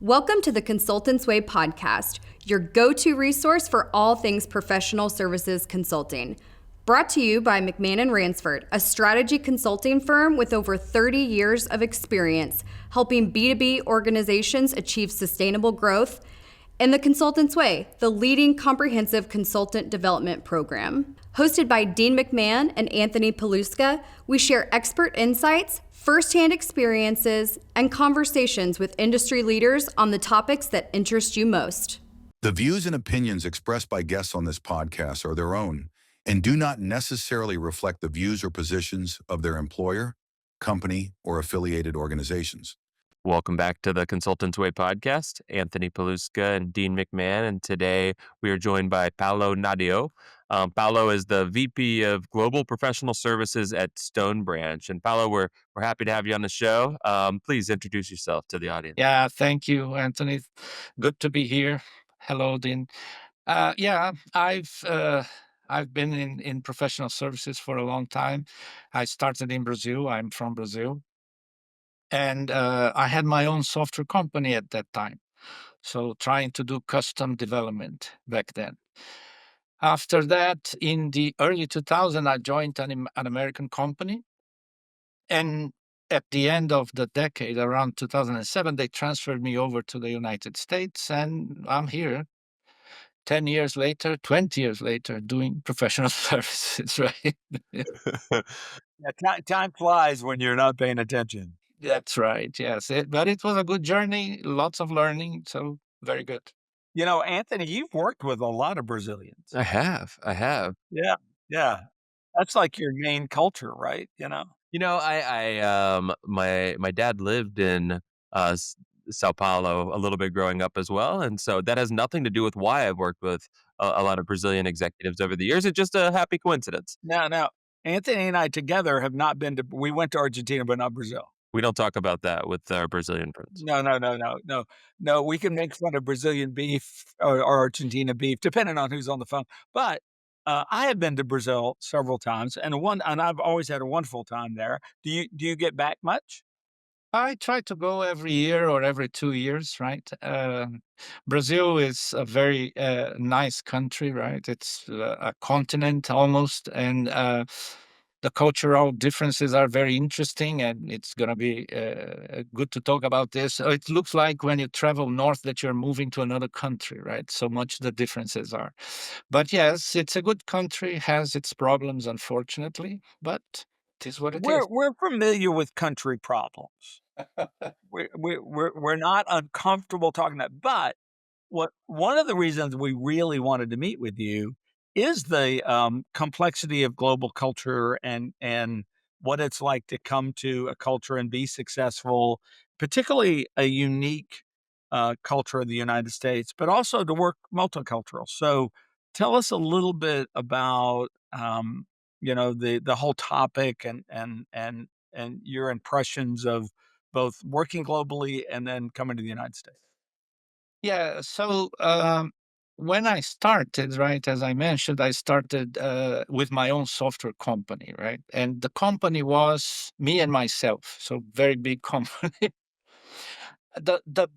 Welcome to the Consultants Way podcast, your go-to resource for all things professional services consulting. Brought to you by McMann and Anthony, a strategy consulting firm with over 30 years of experience helping B2B organizations achieve sustainable growth, and the Consultants Way, the leading comprehensive consultant development program. Hosted by Dean McMann and Anthony Paluska, we share expert insights, firsthand experiences, and conversations with industry leaders on the topics that interest you most. The views and opinions expressed by guests on this podcast are their own and do not necessarily reflect the views or positions of their employer, company, or affiliated organizations. Welcome back to the Consultants Way podcast. Anthony Paluska and Dean McMann, and today we are joined by Paulo Naddeo. Paulo is the VP of Global Professional Services at Stonebranch. And Paulo, we're happy to have you on the show. Please introduce yourself to the audience. Yeah, thank you, Anthony. Good to be here. Hello, Dean. I've been in professional services for a long time. I started in Brazil. I'm from Brazil. And I had my own software company at that time. So trying to do custom development back then. After that, in the early 2000s, I joined an American company. And at the end of the decade, around 2007, they transferred me over to the United States. And I'm here 10 years later, 20 years later, doing professional services, right? Yeah, time flies when you're not paying attention. That's right. Yes. But it was a good journey, lots of learning. So very good. You know, Anthony, you've worked with a lot of Brazilians. I have. Yeah. That's like your main culture, right? You know, my dad lived in Sao Paulo a little bit growing up as well, and so that has nothing to do with why I've worked with a lot of Brazilian executives over the years. It's just a happy coincidence. Now, Anthony and I together have not been to. We went to Argentina, but not Brazil. We don't talk about that with our Brazilian friends. No. We can make fun of Brazilian beef or Argentina beef, depending on who's on the phone. But I have been to Brazil several times, and I've always had a wonderful time there. Do you get back much? I try to go every year or every 2 years, right? Brazil is a very nice country, right? It's a continent almost, and the cultural differences are very interesting, and it's going to be good to talk about this. It looks like when you travel north that you're moving to another country, right? So much the differences are. But yes, it's a good country, has its problems, unfortunately, but it is what it is. We're familiar with country problems. We're not uncomfortable talking about. But one of the reasons we really wanted to meet with you is the complexity of global culture and what it's like to come to a culture and be successful, particularly a unique culture of the United States, but also to work multicultural. So tell us a little bit about the whole topic and your impressions of both working globally and then coming to the United States. Yeah. So when I started, right, as I mentioned, I started with my own software company, right? And the company was me and myself. So very big company. The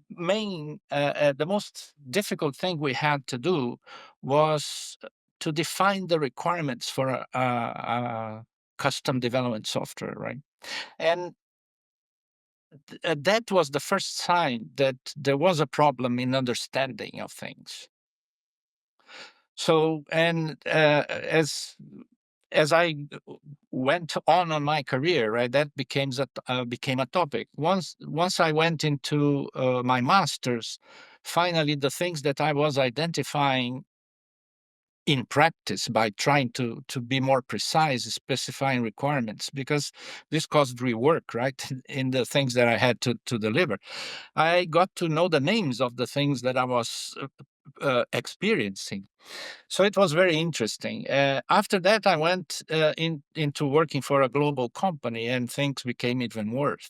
most difficult thing we had to do was to define the requirements for a custom development software, right? And that was the first sign that there was a problem in understanding of things. So, and as I went on my career, right, that became a topic. Once I went into my master's, finally, the things that I was identifying in practice by trying to be more precise, specifying requirements, because this caused rework, right, in the things that I had to deliver. I got to know the names of the things that I was experiencing. So it was very interesting. After that, I went into working for a global company, and things became even worse.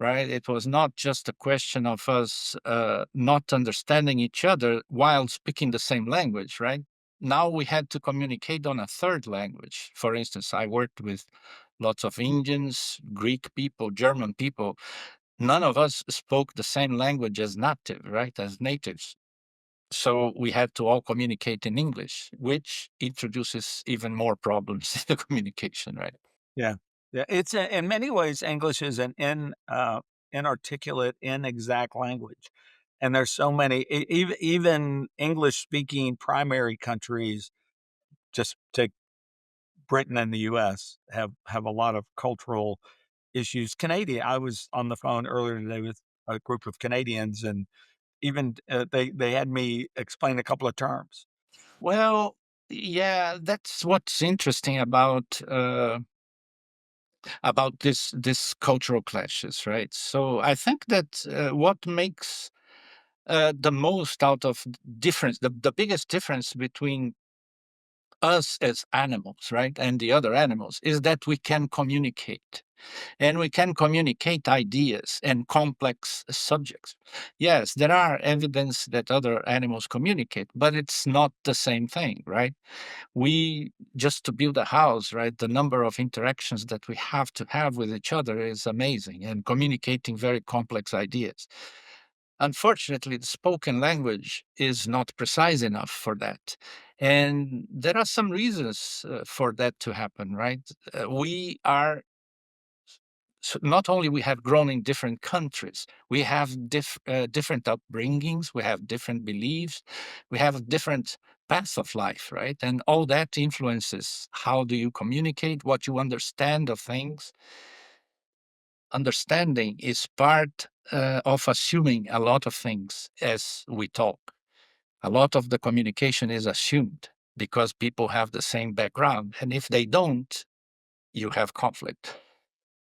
Right? It was not just a question of us not understanding each other while speaking the same language, right? Now we had to communicate on a third language. For instance, I worked with lots of Indians, Greek people, German people. none of us spoke the same language as as natives. So we had to all communicate in English, which introduces even more problems in the communication, right? Yeah. Yeah. It's in many ways, English is an inarticulate, inexact language. And there's so many, even English speaking primary countries, just take Britain and the US, have a lot of cultural issues. I was on the phone earlier today with a group of Canadians, and even they had me explain a couple of terms. Well, yeah, that's what's interesting about this cultural clashes, right? So I think that what makes the most out of difference, the biggest difference between us as animals, right, and the other animals is that we can communicate. And we can communicate ideas and complex subjects. Yes, there are evidence that other animals communicate, but it's not the same thing, right? We just to build a house, right? The number of interactions that we have to have with each other is amazing and communicating very complex ideas. Unfortunately, the spoken language is not precise enough for that. And there are some reasons for that to happen, right? We are so not only we have grown in different countries, we have different upbringings, we have different beliefs, we have different paths of life, right? And all that influences how do you communicate, what you understand of things. Understanding is part of assuming a lot of things as we talk. A lot of the communication is assumed because people have the same background, and if they don't, you have conflict.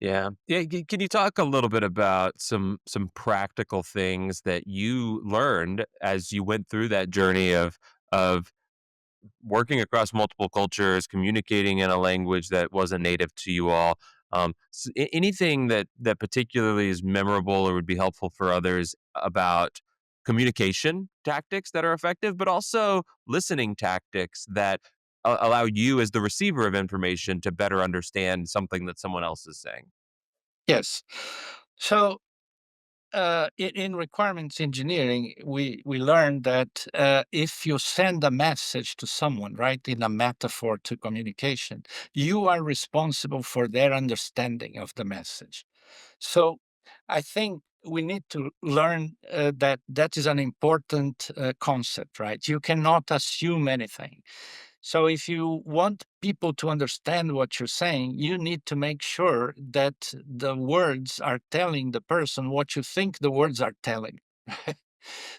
Yeah. Yeah. Can you talk a little bit about some practical things that you learned as you went through that journey of working across multiple cultures, communicating in a language that wasn't native to you all? Anything that particularly is memorable or would be helpful for others about communication tactics that are effective, but also listening tactics that allow you as the receiver of information to better understand something that someone else is saying? Yes. So in requirements engineering, we learned that if you send a message to someone, right, in a metaphor to communication, you are responsible for their understanding of the message. So I think we need to learn that that is an important concept, right? You cannot assume anything. So if you want people to understand what you're saying, you need to make sure that the words are telling the person what you think the words are telling.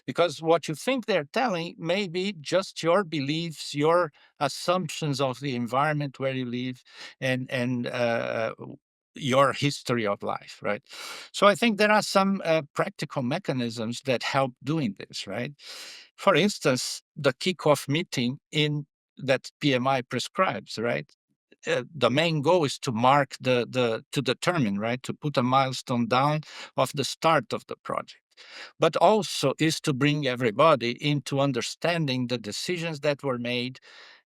Because what you think they're telling may be just your beliefs, your assumptions of the environment where you live, and your history of life, right? So I think there are some practical mechanisms that help doing this, right? For instance, the kickoff meeting in that PMI prescribes, right? The main goal is to mark to determine, right, to put a milestone down of the start of the project, but also is to bring everybody into understanding the decisions that were made,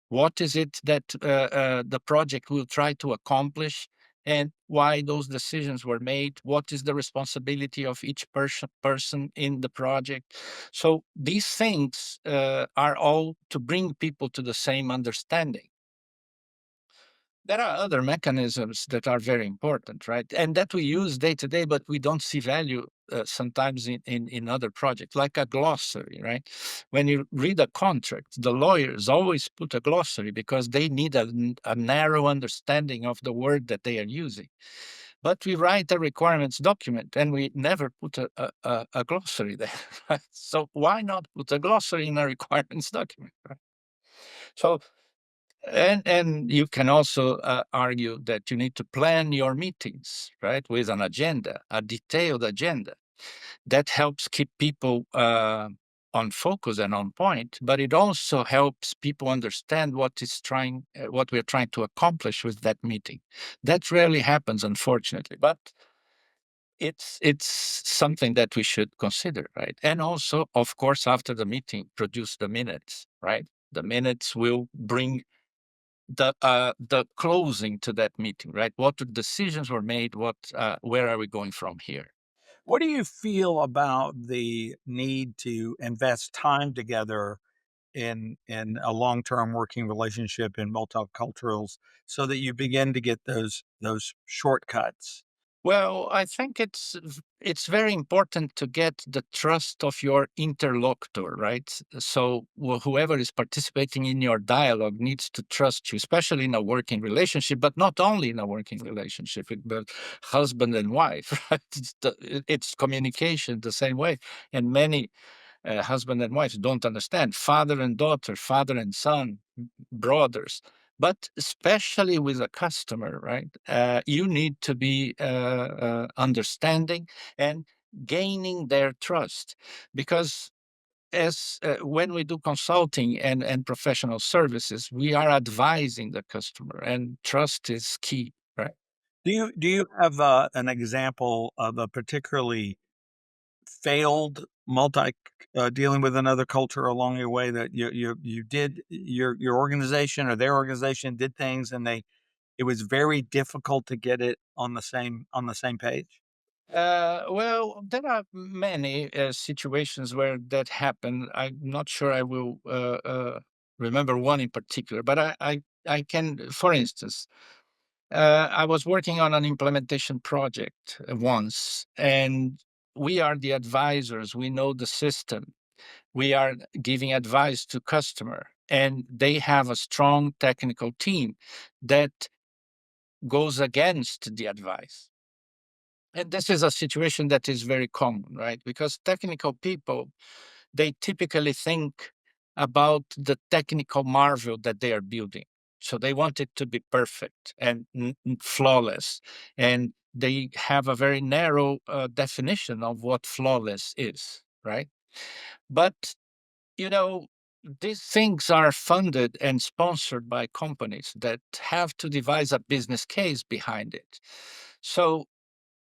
what is it that the project will try to accomplish, and why those decisions were made, what is the responsibility of each person in the project. So these things are all to bring people to the same understanding. There are other mechanisms that are very important, right? And that we use day to day, but we don't see value sometimes in other projects, like a glossary, right? When you read a contract, the lawyers always put a glossary because they need a narrow understanding of the word that they are using. But we write a requirements document and we never put a glossary there. Right? So why not put a glossary in a requirements document? Right? So and you can also argue that you need to plan your meetings, right, with an agenda, a detailed agenda that helps keep people on focus and on point. But it also helps people understand what we're trying to accomplish with that meeting. That rarely happens, unfortunately, but it's something that we should consider, right? And also, of course, after the meeting, produce the minutes, right? The minutes will bring the closing to that meeting, right? What decisions were made? Where are we going from here? What do you feel about the need to invest time together in a long-term working relationship in multiculturals so that you begin to get those shortcuts? Well, I think it's very important to get the trust of your interlocutor, right? So whoever is participating in your dialogue needs to trust you, especially in a working relationship, but not only in a working relationship, but husband and wife, right? It's communication the same way, and many husband and wives don't understand. Father and daughter, father and son, brothers. But especially with a customer, right? You need to be understanding and gaining their trust, because as when we do consulting and professional services, we are advising the customer, and trust is key, right? Do you have an example of a particularly failed dealing with another culture along your way that you did your organization or their organization did things and it was very difficult to get it on the same page? Well, there are many situations where that happened. I'm not sure I will remember one in particular, but I can, for instance, I was working on an implementation project once, and we are the advisors. We know the system. We are giving advice to customer, and they have a strong technical team that goes against the advice. And this is a situation that is very common, right? Because technical people, they typically think about the technical marvel that they are building. So they want it to be perfect and flawless. And they have a very narrow definition of what flawless is, right? But, you know, these things are funded and sponsored by companies that have to devise a business case behind it. So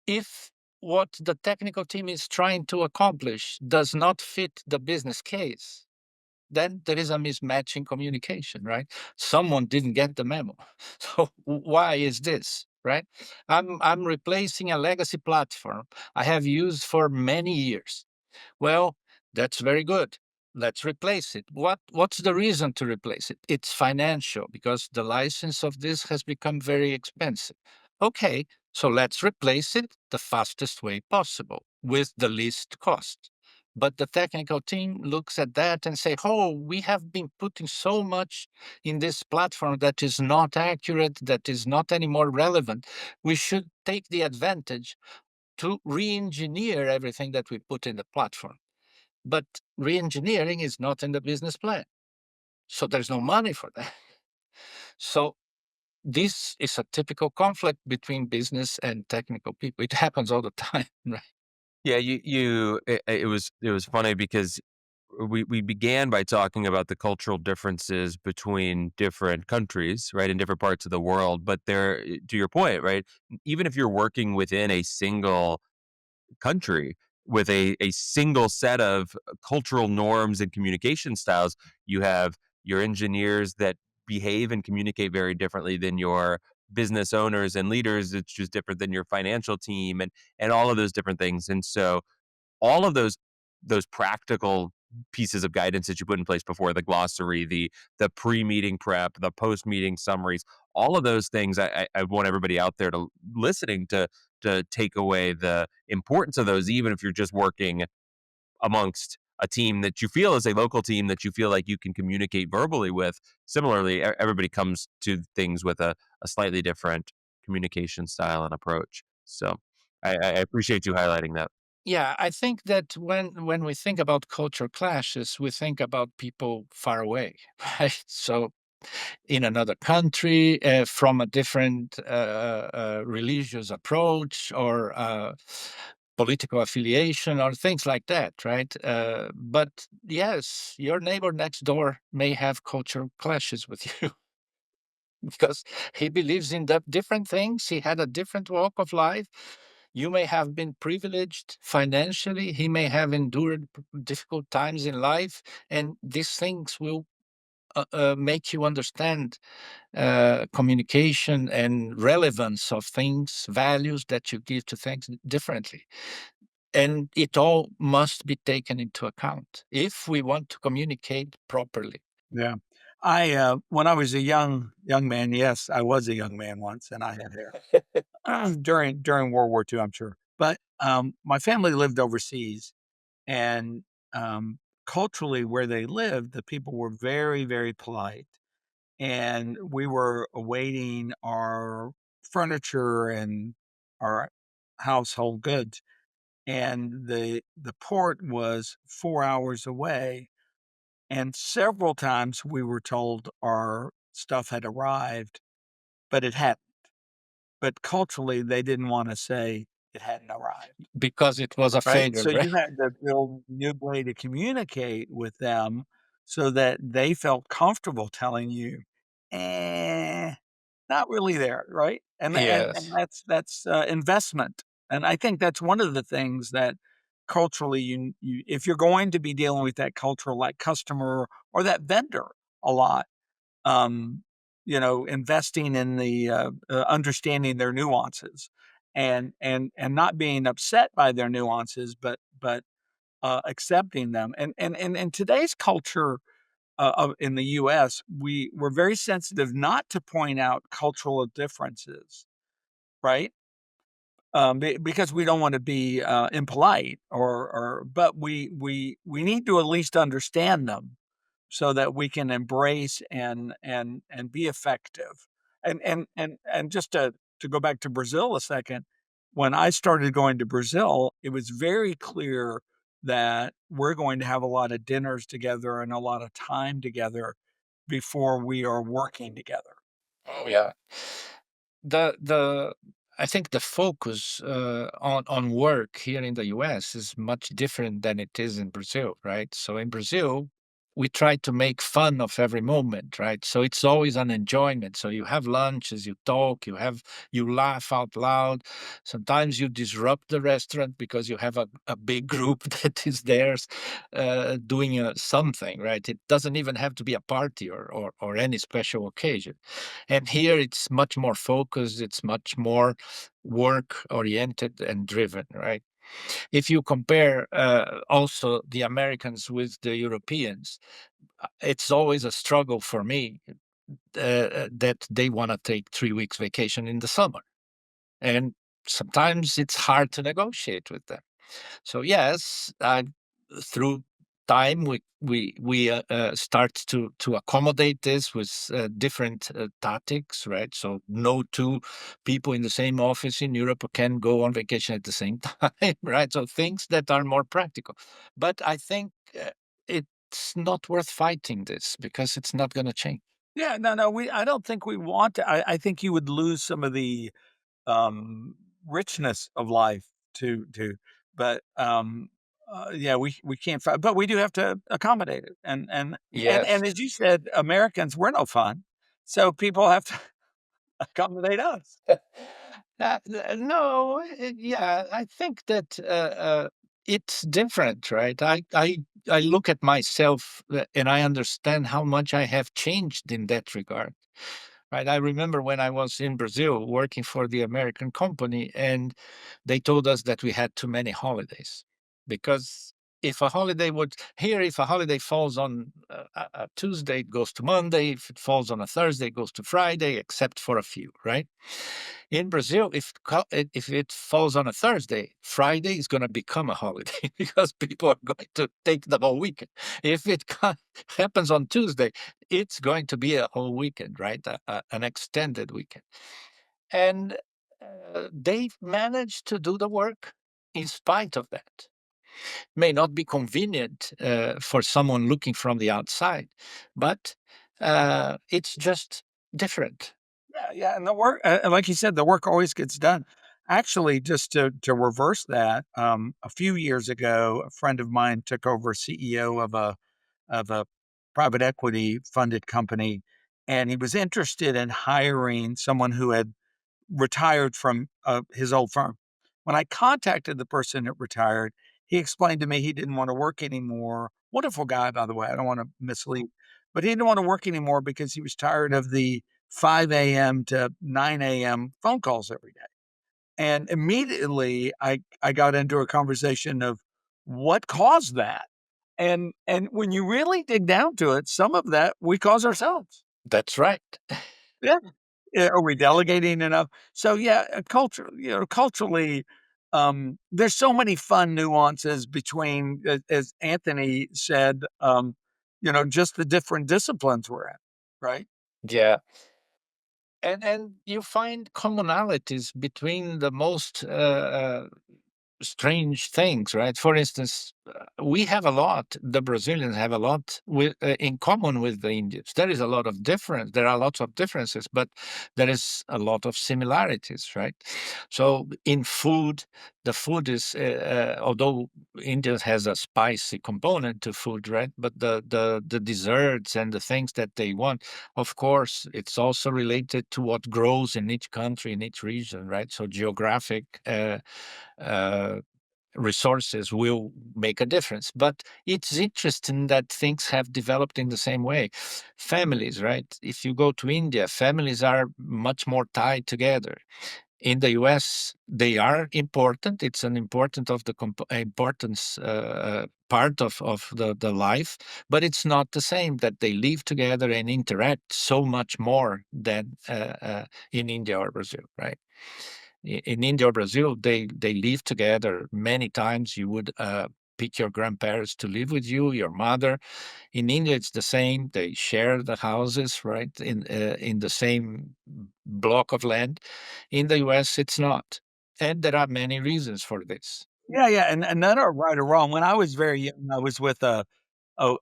if what the technical team is trying to accomplish does not fit the business case, then there is a mismatch in communication, right? Someone didn't get the memo. So why is this, right? I'm replacing a legacy platform I have used for many years. Well, that's very good. Let's replace it. What's the reason to replace it? It's financial, because the license of this has become very expensive. Okay, so let's replace it the fastest way possible with the least cost. But the technical team looks at that and say, "Oh, we have been putting so much in this platform that is not accurate, that is not anymore relevant. We should take the advantage to re-engineer everything that we put in the platform." But re-engineering is not in the business plan. So there's no money for that. So this is a typical conflict between business and technical people. It happens all the time, right? Yeah, it was funny because we began by talking about the cultural differences between different countries, right, in different parts of the world. But there, to your point, right, even if you're working within a single country with a single set of cultural norms and communication styles, you have your engineers that behave and communicate very differently than your business owners and leaders. It's just different than your financial team and all of those different things. And so all of those practical pieces of guidance that you put in place before, the glossary, the pre-meeting prep, the post-meeting summaries, all of those things, I want everybody out there to listening to take away the importance of those, even if you're just working amongst a team that you feel is a local team that you feel like you can communicate verbally with. Similarly, everybody comes to things with a slightly different communication style and approach. So I appreciate you highlighting that. Yeah, I think that when we think about culture clashes, we think about people far away, right? So in another country, from a different religious approach or political affiliation or things like that, right? But yes, your neighbor next door may have cultural clashes with you because he believes in different things. He had a different walk of life. You may have been privileged financially. He may have endured difficult times in life, and these things will make you understand communication and relevance of things, values that you give to things differently. and it all must be taken into account if we want to communicate properly. Yeah. When I was a young man, yes, I was a young man once, and I had hair during World War II, I'm sure. But my family lived overseas, and culturally, where they lived, the people were very, very polite, and we were awaiting our furniture and our household goods, and the port was 4 hours away, and several times we were told our stuff had arrived, but it hadn't. But culturally, they didn't wanna say it hadn't arrived, Because it was a right? failure, So right? you had to build a new way to communicate with them so that they felt comfortable telling you, "Eh, not really there," right? And Yes. that's investment, and I think that's one of the things that culturally you if you're going to be dealing with that cultural, like, customer or that vendor a lot, um, investing in the, understanding their nuances and not being upset by their nuances, but accepting them. And in today's culture, in the US, we're very sensitive not to point out cultural differences, right? Because we don't want to be impolite, but we need to at least understand them so that we can embrace and be effective. And just to go back to Brazil a second, when I started going to Brazil, it was very clear that we're going to have a lot of dinners together and a lot of time together before we are working together. Oh yeah. The I think the focus on work here in the US is much different than it is in Brazil, right? So in Brazil, we try to make fun of every moment, right? So it's always an enjoyment. So you have lunches, you talk, you laugh out loud. Sometimes you disrupt the restaurant because you have a big group that is there doing something, right? It doesn't even have to be a party or any special occasion. And here it's much more focused, it's much more work oriented and driven, right? If you compare also the Americans with the Europeans, it's always a struggle for me that they want to take 3 weeks vacation in the summer. And sometimes it's hard to negotiate with them. So yes, through time we start to accommodate this with different tactics, right? So no two people in the same office in Europe can go on vacation at the same time, right? So things that are more practical. But I think it's not worth fighting this because it's not going to change. Yeah, no, I don't think we want to. I think you would lose some of the um, richness of life to but yeah, we can't fight, but we do have to accommodate it. Yes. And as you said, Americans, we're no fun, so people have to accommodate us. No, yeah, I think that it's different, right? I look at myself and I understand how much I have changed in that regard, right? I remember when I was in Brazil working for the American company, and they told us that we had too many holidays because if a holiday falls on a Tuesday, it goes to Monday. If it falls on a Thursday, it goes to Friday, except for a few, right? In Brazil, if it falls on a Thursday, Friday is going to become a holiday because people are going to take the whole weekend. If it happens on Tuesday, it's going to be a whole weekend, right? An extended weekend. And they managed to do the work in spite of that. May not be convenient for someone looking from the outside, but it's just different. Yeah, and the work, like you said, the work always gets done. Actually, just to reverse that, a few years ago, a friend of mine took over CEO of a private equity funded company, and he was interested in hiring someone who had retired from his old firm. When I contacted the person that retired, he explained to me he didn't want to work anymore. Wonderful guy, by the way. I don't want to mislead, but he didn't want to work anymore because he was tired of the 5 a.m. to 9 a.m. phone calls every day. And immediately I got into a conversation of what caused that. And when you really dig down to it, some of that we cause ourselves. That's right. Yeah. Yeah, are we delegating enough? So yeah, culturally, there's so many fun nuances between, as Anthony said, just the different disciplines we're in, right? Yeah. And you find commonalities between the most strange things, right? For instance, we have a lot, the Brazilians have a lot in common with the Indians. There is a lot of difference. There are lots of differences, but there is a lot of similarities, right? So in food, the food is, although India has a spicy component to food, right? But the desserts and the things that they want, of course, it's also related to what grows in each country, in each region, right? So geographic uh, resources will make a difference. But it's interesting that things have developed in the same way. Families, right? If you go to India, families are much more tied together. In the US, they are important. It's an important of the importance part of the life, but it's not the same that they live together and interact so much more than in India or Brazil, right? In India or Brazil, they live together many times. You would pick your grandparents to live with you, your mother. In India, it's the same. They share the houses, right, in the same block of land. In the U.S., it's not, and there are many reasons for this. Yeah, yeah, and none are right or wrong. When I was very young, I was with a a,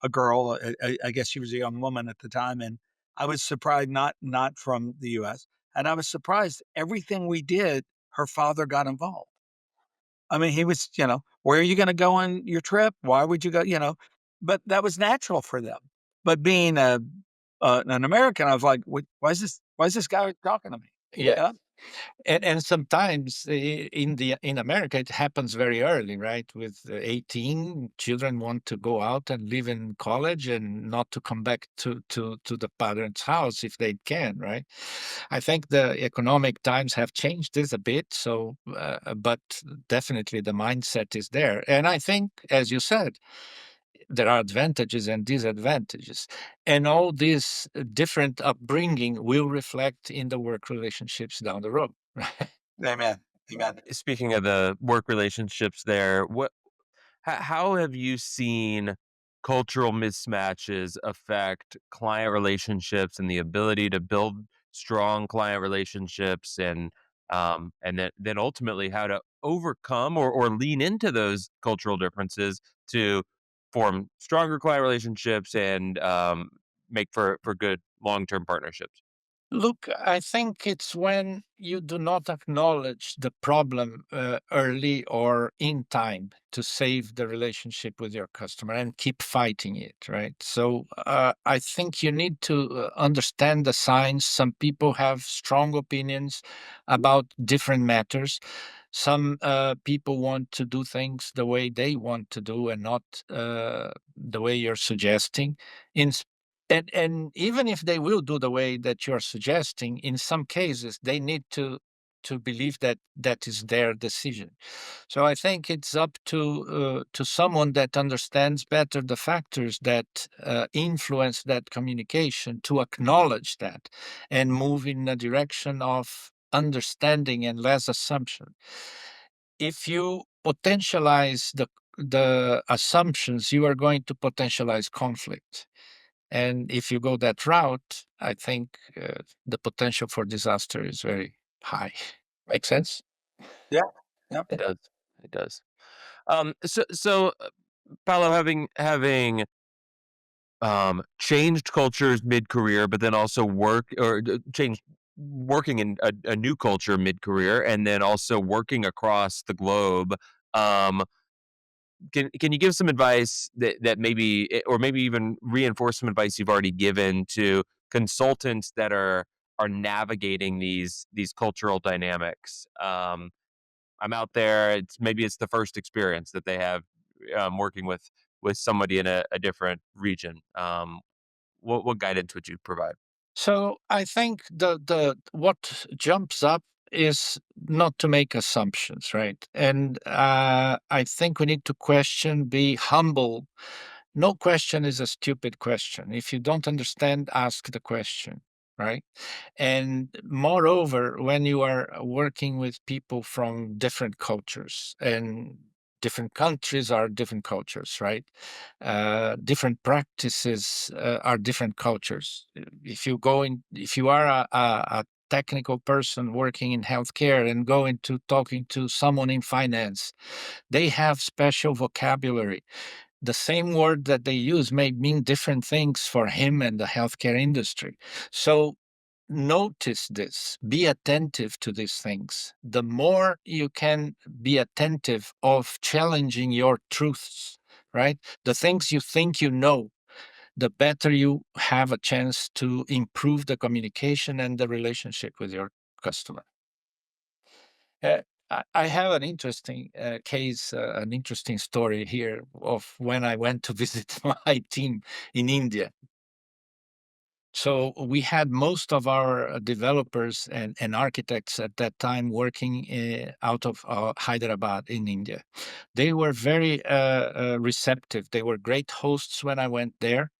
a girl. I guess she was a young woman at the time, and I was surprised not from the U.S. And I was surprised everything we did, her father got involved. I mean, he was, where are you going to go on your trip? Why would you go? But that was natural for them. But being an American, I was like, Why is this guy talking to me? Yeah, Yeah, and sometimes in America it happens very early, right? With 18, children want to go out and live in college and not to come back to the parents' house if they can, right? I think the economic times have changed this a bit, so but definitely the mindset is there, and I think, as you said, there are advantages and disadvantages, and all this different upbringing will reflect in the work relationships down the road. amen, amen. Speaking of the work relationships there, how have you seen cultural mismatches affect client relationships and the ability to build strong client relationships, and then ultimately how to overcome or lean into those cultural differences to form stronger client relationships and make for good long-term partnerships? Look, I think it's when you do not acknowledge the problem early or in time to save the relationship with your customer and keep fighting it, right? So I think you need to understand the signs. Some people have strong opinions about different matters. Some people want to do things the way they want to do and not the way you're suggesting. In and even if they will do the way that you're suggesting, in some cases they need to believe that that is their decision. So I think it's up to someone that understands better the factors that influence that communication to acknowledge that and move in a direction of understanding and less assumption. If you potentialize the assumptions, you are going to potentialize conflict, and if you go that route, I think the potential for disaster is very high. Make sense? Yeah, yeah. It does. It does. So, Paolo, having changed cultures mid-career, but then also changed working in a new culture mid-career, and then also working across the globe. Um, can you give some advice that maybe, or maybe even reinforce some advice you've already given to consultants that are navigating these cultural dynamics? I'm out there. Maybe it's the first experience that they have working with somebody in a different region. What guidance would you provide? So I think the what jumps up is not to make assumptions, right? And I think we need to question, be humble. No question is a stupid question. If you don't understand, ask the question, right? And moreover, when you are working with people from different cultures, and different countries are different cultures, right? Different practices are different cultures. If you are a technical person working in healthcare and go into talking to someone in finance, they have special vocabulary. The same word that they use may mean different things for him and the healthcare industry. So notice this, be attentive to these things. The more you can be attentive of challenging your truths, right? The things you think you know, the better you have a chance to improve the communication and the relationship with your customer. Uh, I have an interesting case, an interesting story here of when I went to visit my team in India. So we had most of our developers and architects at that time working out of Hyderabad in India. They were very receptive. They were great hosts when I went there,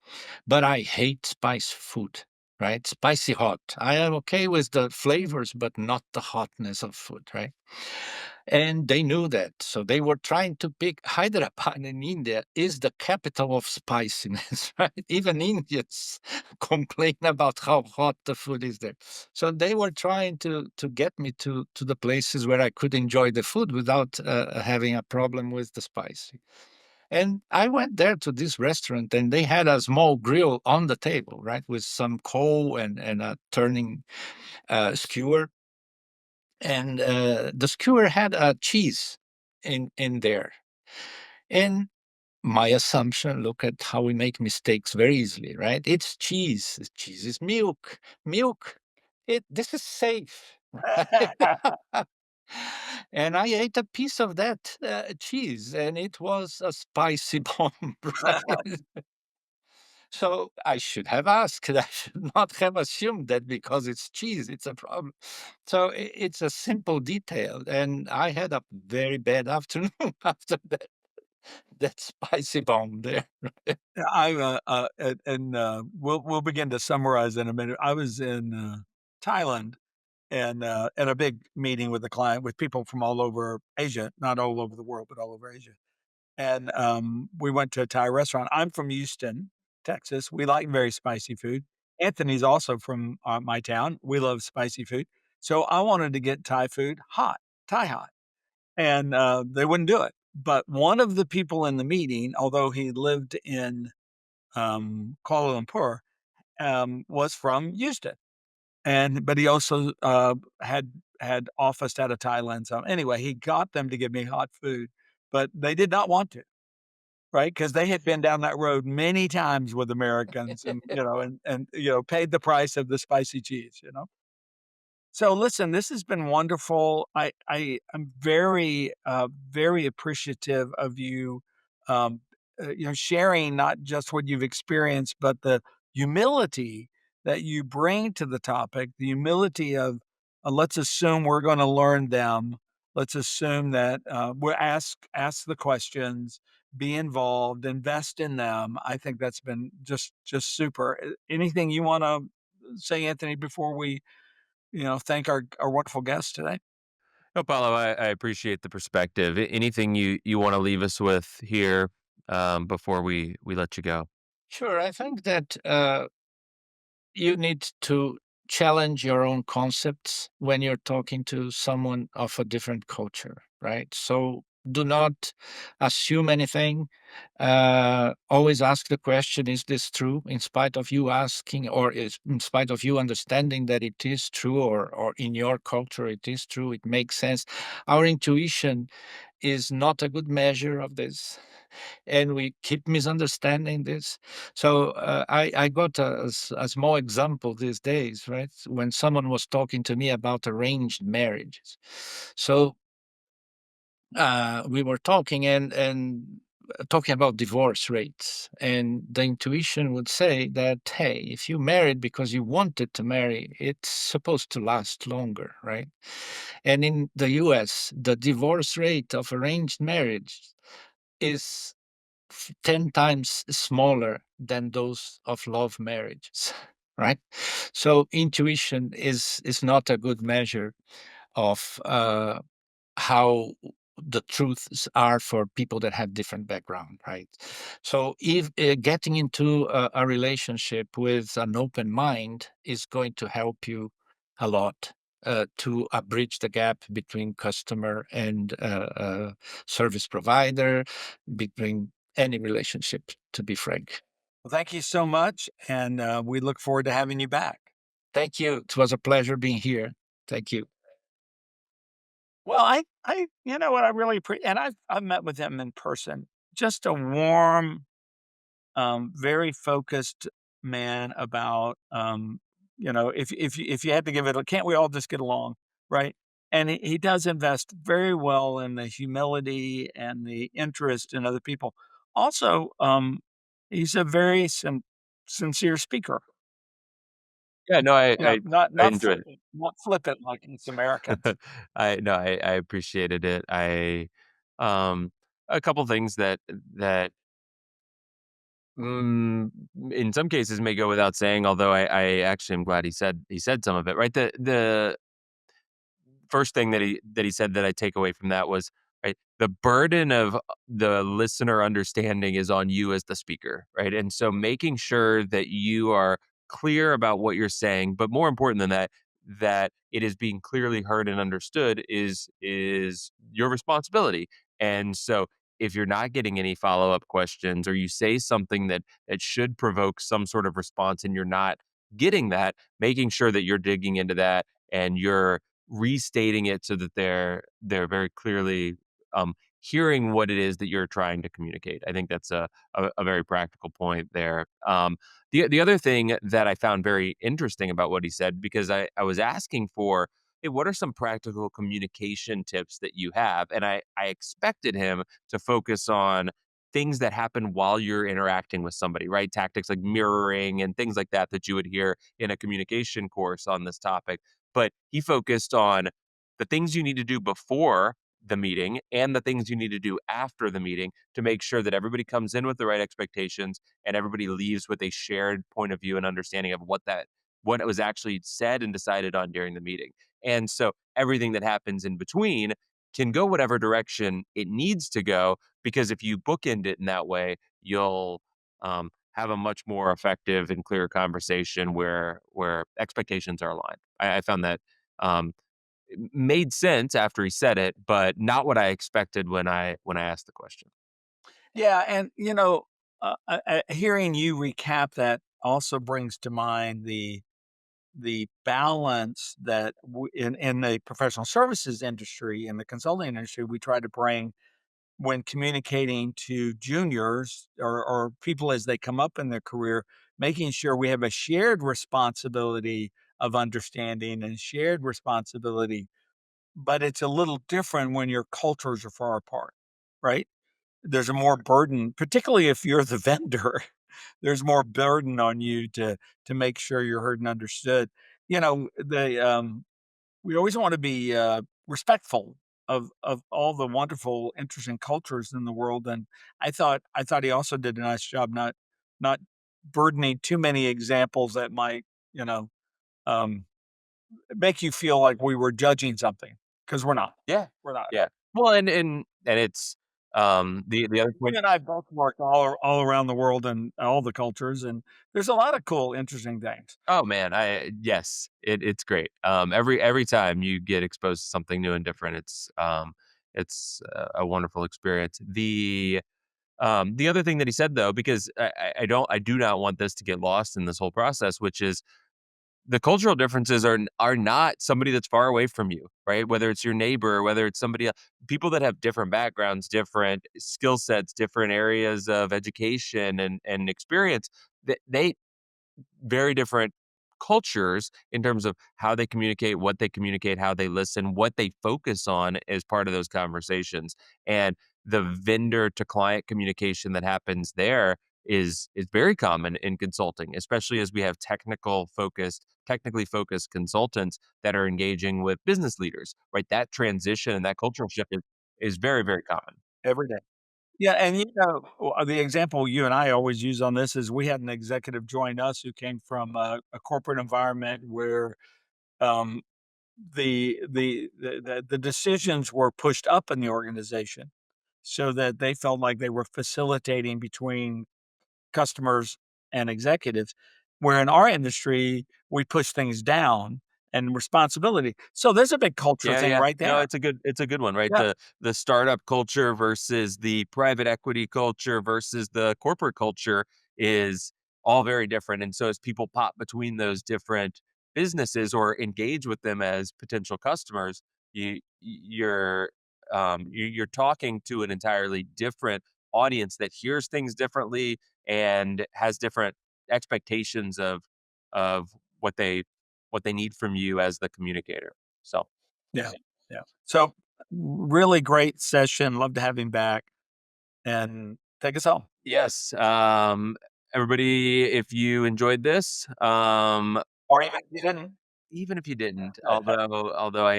but I hate spice food, right? Spicy hot. I am okay with the flavors, but not the hotness of food, right? And they knew that. So they were trying to pick Hyderabad in India is the capital of spiciness, right? Even Indians complain about how hot the food is there. So they were trying to get me to the places where I could enjoy the food without having a problem with the spicy. And I went there to this restaurant and they had a small grill on the table, right, with some coal and a turning skewer. And the skewer had a cheese in there. And my assumption, look at how we make mistakes very easily, right? It's cheese. Cheese is milk. Milk. This is safe, right? And I ate a piece of that cheese, and it was a spicy bomb, right? So I should have asked. I should not have assumed that because it's cheese, it's a problem. So it's a simple detail, and I had a very bad afternoon after that spicy bomb there. Yeah, we'll begin to summarize in a minute. I was in Thailand and in a big meeting with a client with people from all over Asia, not all over the world, but all over Asia. And we went to a Thai restaurant. I'm from Houston, Texas. We like very spicy food. Anthony's also from my town. We love spicy food. So I wanted to get Thai food hot, Thai hot, and they wouldn't do it. But one of the people in the meeting, although he lived in Kuala Lumpur, was from Houston, but he also had officed out of Thailand. So anyway, he got them to give me hot food, but they did not want to. Right, because they had been down that road many times with Americans and, paid the price of the spicy cheese, you know? So listen, this has been wonderful. I'm very, very appreciative of you, um, sharing not just what you've experienced, but the humility that you bring to the topic, the humility of, let's assume we're gonna learn them. Let's assume that, we'll ask the questions, be involved, invest in them. I think that's been just super. Anything you wanna say, Anthony, before we thank our wonderful guests today? No, Paulo, I appreciate the perspective. Anything you want to leave us with here before we let you go? Sure, I think that you need to challenge your own concepts when you're talking to someone of a different culture, right? So do not assume anything. Always ask the question, is this true? In spite of you asking, or in spite of you understanding that it is true, or in your culture it is true, it makes sense. Our intuition is not a good measure of this, and we keep misunderstanding this. So I got a small example these days, right? When someone was talking to me about arranged marriages. So we were talking, and talking about divorce rates, and the intuition would say that, hey, if you married because you wanted to marry, it's supposed to last longer, right? And in the US, the divorce rate of arranged marriage is 10 times smaller than those of love marriages, right? So intuition is not a good measure of how the truths are for people that have different background, right? So if getting into a relationship with an open mind is going to help you a lot to bridge the gap between customer and service provider, between any relationship, to be frank. Well, thank you so much, and we look forward to having you back. Thank you. It was a pleasure being here. Thank you. Well, you know what I really appreciate, and I've met with him in person. Just a warm, very focused man about, if you had to give it, can't we all just get along, right? And he does invest very well in the humility and the interest in other people. Also, he's a very sincere speaker. Yeah, no, You know, I enjoyed it. not flippant like us Americans. I appreciated it. Um, a couple things that mm, in some cases may go without saying, although I actually am glad he said some of it, right? The first thing that he said that I take away from that was, right, the burden of the listener understanding is on you as the speaker, right? And so making sure that you are clear about what you're saying, but more important than that, that it is being clearly heard and understood is your responsibility. And so if you're not getting any follow-up questions, or you say something that should provoke some sort of response and you're not getting that, making sure that you're digging into that and you're restating it so that they're very clearly hearing what it is that you're trying to communicate. I think that's a very practical point there. The other thing that I found very interesting about what he said, because I was asking for, hey, what are some practical communication tips that you have? And I expected him to focus on things that happen while you're interacting with somebody, right? Tactics like mirroring and things like that you would hear in a communication course on this topic. But he focused on the things you need to do before the meeting and the things you need to do after the meeting to make sure that everybody comes in with the right expectations and everybody leaves with a shared point of view and understanding of what was actually said and decided on during the meeting. And so everything that happens in between can go whatever direction it needs to go, because if you bookend it in that way, you'll have a much more effective and clear conversation where expectations are aligned. I found that um, made sense after he said it, but not what I expected when I asked the question. Yeah, and, hearing you recap that also brings to mind the balance that in the professional services industry, in the consulting industry, we try to bring when communicating to juniors or people as they come up in their career, making sure we have a shared responsibility of understanding and shared responsibility. But it's a little different when your cultures are far apart, right? There's a more burden, particularly if you're the vendor. There's more burden on you to make sure you're heard and understood. We always want to be respectful of all the wonderful, interesting cultures in the world. And I thought he also did a nice job not burdening too many examples that might you know um, make you feel like we were judging something, because we're not. Yeah, We're not. yeah. Well, and it's the other You point. and I both work all around the world and all the cultures, and there's a lot of cool, interesting things. Oh man, I yes, it's great. Every time you get exposed to something new and different, it's a wonderful experience. The other thing that he said though, because I do not want this to get lost in this whole process, which is the cultural differences are not somebody that's far away from you, right? Whether it's your neighbor, whether it's somebody else, people that have different backgrounds, different skill sets, different areas of education and experience, that they very different cultures in terms of how they communicate, what they communicate, how they listen, what they focus on as part of those conversations. And the vendor to client communication that happens there is very common in consulting, especially as we have technically focused consultants that are engaging with business leaders, right? That transition and that cultural shift is very, very common. every day. Yeah, and the example you and I always use on this is we had an executive join us who came from a corporate environment where um, the decisions were pushed up in the organization so that they felt like they were facilitating between customers and executives, where in our industry, we push things down and responsibility. So there's a big culture Yeah, thing yeah. right No, there. it's a good one, right? Yeah. The startup culture versus the private equity culture versus the corporate culture is all very different. And so as people pop between those different businesses or engage with them as potential customers, you're talking to an entirely different audience that hears things differently and has different expectations of what they need from you as the communicator. So Yeah. Yeah. So really great session. Love to have him back and take us home. yes, everybody, if you enjoyed this, Or even if you didn't. even if you didn't, although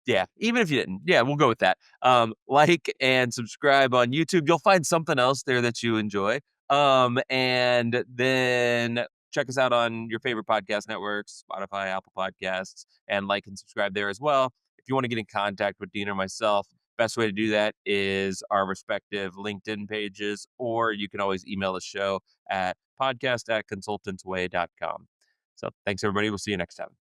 yeah, even if you didn't, yeah, we'll go with that. Like and subscribe on YouTube. You'll find something else there that you enjoy. And then check us out on your favorite podcast networks, Spotify, Apple Podcasts, and like and subscribe there as well. If you want to get in contact with Dean or myself, best way to do that is our respective LinkedIn pages, or you can always email the show at podcast@consultantsway.com. So thanks, everybody. We'll see you next time.